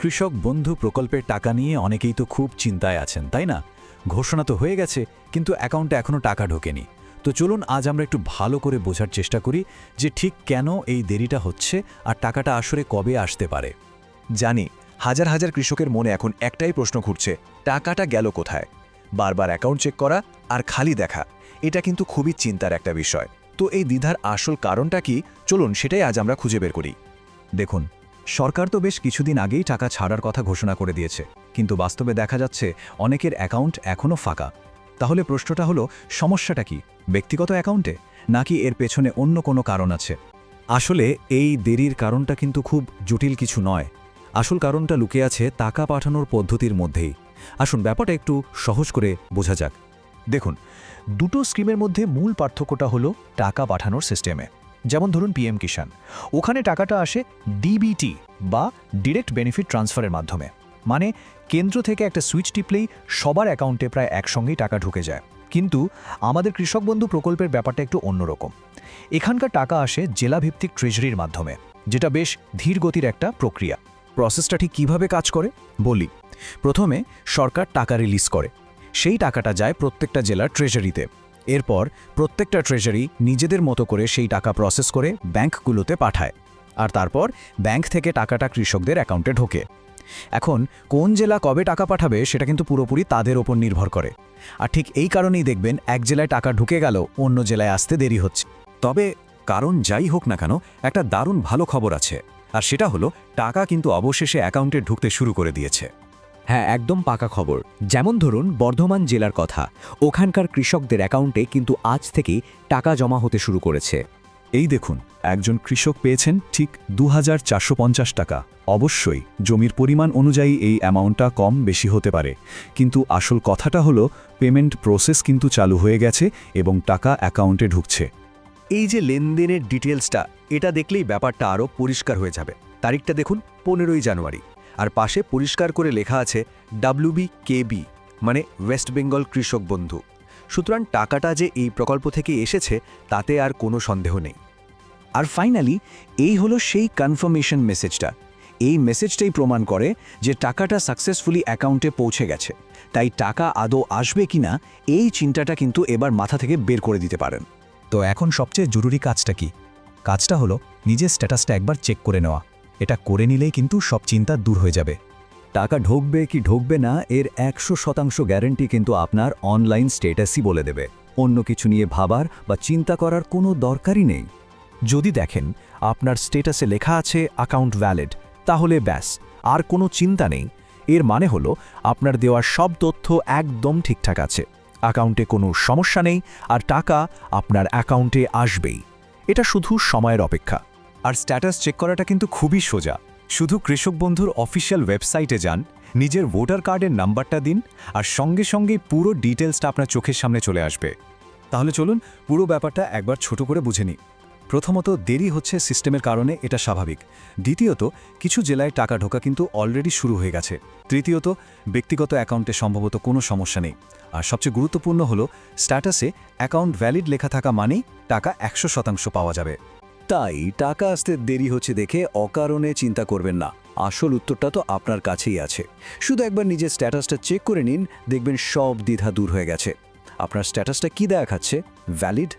কৃষক বন্ধু প্রকল্পের টাকা নিয়ে অনেকেই তো খুব চিন্তায় আছেন, তাই না? ঘোষণা তো হয়ে গেছে, কিন্তু অ্যাকাউন্টে এখনও টাকা ঢোকেনি। তো চলুন আজ আমরা একটু ভালো করে বোঝার চেষ্টা করি যে ঠিক কেন এই দেরিটা হচ্ছে আর টাকাটা আসলে কবে আসতে পারে। জানি হাজার হাজার কৃষকের মনে এখন একটাই প্রশ্ন ঘুরছে, টাকাটা গেল কোথায়? বারবার অ্যাকাউন্ট চেক করা আর খালি দেখা, এটা কিন্তু খুবই চিন্তার একটা বিষয়। তো এই দ্বিধার আসল কারণটা কি, চলুন সেটাই আজ আমরা খুঁজে বের করি। দেখুন, সরকার তো বেশ কিছুদিন আগেই টাকা ছাড়ার কথা ঘোষণা করে দিয়েছে, কিন্তু বাস্তবে দেখা যাচ্ছে অনেকের অ্যাকাউন্ট এখনও ফাঁকা। তাহলে প্রশ্নটা হলো, সমস্যাটা কি ব্যক্তিগত অ্যাকাউন্টে, নাকি এর পেছনে অন্য কোনো কারণ আছে? আসলে এই দেরির কারণটা কিন্তু খুব জটিল কিছু নয়। আসল কারণটা লুকিয়ে আছে টাকা পাঠানোর পদ্ধতির মধ্যেই। আসুন ব্যাপারটা একটু সহজ করে বোঝা যাক। দেখুন, দুটো স্কিমের মধ্যে মূল পার্থক্যটা হলো টাকা পাঠানোর সিস্টেমে। যেমন ধরুন পিএম কিষাণ, ওখানে টাকাটা আসে ডিবিটি বা ডিরেক্ট বেনিফিট ট্রান্সফারের মাধ্যমে। মানে কেন্দ্র থেকে একটা সুইচ টিপলেই সবার অ্যাকাউন্টে প্রায় একসঙ্গেই টাকা ঢুকে যায়। কিন্তু আমাদের কৃষক বন্ধু প্রকল্পের ব্যাপারটা একটু অন্যরকম। এখানকার টাকা আসে জেলাভিত্তিক ট্রেজারির মাধ্যমে, যেটা বেশ ধীর গতির একটা প্রক্রিয়া। প্রসেসটা ঠিক কীভাবে কাজ করে বলি। প্রথমে সরকার টাকা রিলিজ করে, সেই টাকাটা যায় প্রত্যেকটা জেলার ট্রেজারিতে। এরপর প্রত্যেকটা ট্রেজারি নিজেদের মতো করে সেই টাকা প্রসেস করে ব্যাংকগুলোতে পাঠায়, আর তারপর ব্যাংক থেকে টাকাটা কৃষকদের অ্যাকাউন্টে ঢোকে। এখন কোন জেলা কবে টাকা পাঠাবে সেটা কিন্তু পুরোপুরি তাদের ওপর নির্ভর করে। আর ঠিক এই কারণেই দেখবেন এক জেলায় টাকা ঢুকে গেল, অন্য জেলায় আসতে দেরি হচ্ছে। তবে কারণ যাই হোক না কেন, একটা দারুণ ভালো খবর আছে, আর সেটা হলো টাকা কিন্তু অবশেষে অ্যাকাউন্টে ঢুকতে শুরু করে দিয়েছে। হ্যাঁ, একদম পাকা খবর। যেমন ধরুন বর্ধমান জেলার কথা, ওখানকার কৃষকদের অ্যাকাউন্টে কিন্তু আজ থেকেই টাকা জমা হতে শুরু করেছে। এই দেখুন, একজন কৃষক পেয়েছেন ঠিক 2450 টাকা। অবশ্যই জমির পরিমাণ অনুযায়ী এই অ্যামাউন্টটা কম বেশি হতে পারে, কিন্তু আসল কথাটা হলো পেমেন্ট প্রসেস কিন্তু চালু হয়ে গেছে এবং টাকা অ্যাকাউন্টে ঢুকছে। এই যে লেনদেনের ডিটেলসটা, এটা দেখলেই ব্যাপারটা আরও পরিষ্কার হয়ে যাবে। তারিখটা দেখুন 15ই জানুয়ারি, আর পাশে পরিষ্কার করে লেখা আছে WBKB, মানে ওয়েস্ট বেঙ্গল কৃষক বন্ধু। সুতরাং টাকাটা যে এই প্রকল্প থেকে এসেছে তাতে আর কোনো সন্দেহ নেই। আর ফাইনালি এই হলো সেই কনফার্মেশন মেসেজটা। এই মেসেজটাই প্রমাণ করে যে টাকাটা সাকসেসফুলি অ্যাকাউন্টে পৌঁছে গেছে। তাই টাকা আদৌ আসবে কিনা এই চিন্তাটা কিন্তু এবার মাথা থেকে বের করে দিতে পারেন। তো এখন সবচেয়ে জরুরি কাজটা কি? কাজটা হলো নিজের স্ট্যাটাসটা একবার চেক করে নেওয়া। এটা করে নিলেই কিন্তু সব চিন্তা দূর হয়ে যাবে। টাকা ঢুকবে কি ঢুকবে না এর 100% গ্যারান্টি কিন্তু আপনার অনলাইন স্ট্যাটাসই বলে দেবে। অন্য কিছু নিয়ে ভাবার বা চিন্তা করার কোনো দরকারই নেই। যদি দেখেন আপনার স্ট্যাটাসে লেখা আছে অ্যাকাউন্ট ভ্যালিড, তাহলে ব্যাস, আর কোনো চিন্তা নেই। এর মানে হলো আপনার দেওয়া সব তথ্য একদম ঠিকঠাক আছে, অ্যাকাউন্টে কোনো সমস্যা নেই, আর টাকা আপনার অ্যাকাউন্টে আসবেই। এটা শুধু সময়ের অপেক্ষা। আর স্ট্যাটাস চেক করাটা কিন্তু খুবই সোজা। শুধু কৃষক বন্ধুর অফিসিয়াল ওয়েবসাইটে যান, নিজের ভোটার কার্ডের নাম্বারটা দিন, আর সঙ্গে সঙ্গেই পুরো ডিটেলসটা আপনার চোখের সামনে চলে আসবে। তাহলে চলুন পুরো ব্যাপারটা একবার ছোট করে বুঝে নিই। প্রথমত, দেরি হচ্ছে সিস্টেমের কারণে, এটা স্বাভাবিক। দ্বিতীয়ত, কিছু জেলায় টাকা ঢোকা কিন্তু অলরেডি শুরু হয়ে গেছে। তৃতীয়ত, ব্যক্তিগত অ্যাকাউন্টে সম্ভবত কোনো সমস্যা নেই। আর সবচেয়ে গুরুত্বপূর্ণ হলো স্ট্যাটাসে অ্যাকাউন্ট ভ্যালিড লেখা থাকা মানেই টাকা 100% পাওয়া যাবে। তাই টাকা আসতে দেরি হচ্ছে দেখে অকারণে চিন্তা করবেন না। আসল উত্তরটা তো আপনার কাছেই আছে। শুধু একবার নিজের স্ট্যাটাসটা চেক করে নিন, দেখবেন সব দ্বিধা দূর হয়ে গেছে। আপনার স্ট্যাটাসটা কি দেখাচ্ছে? ভ্যালিড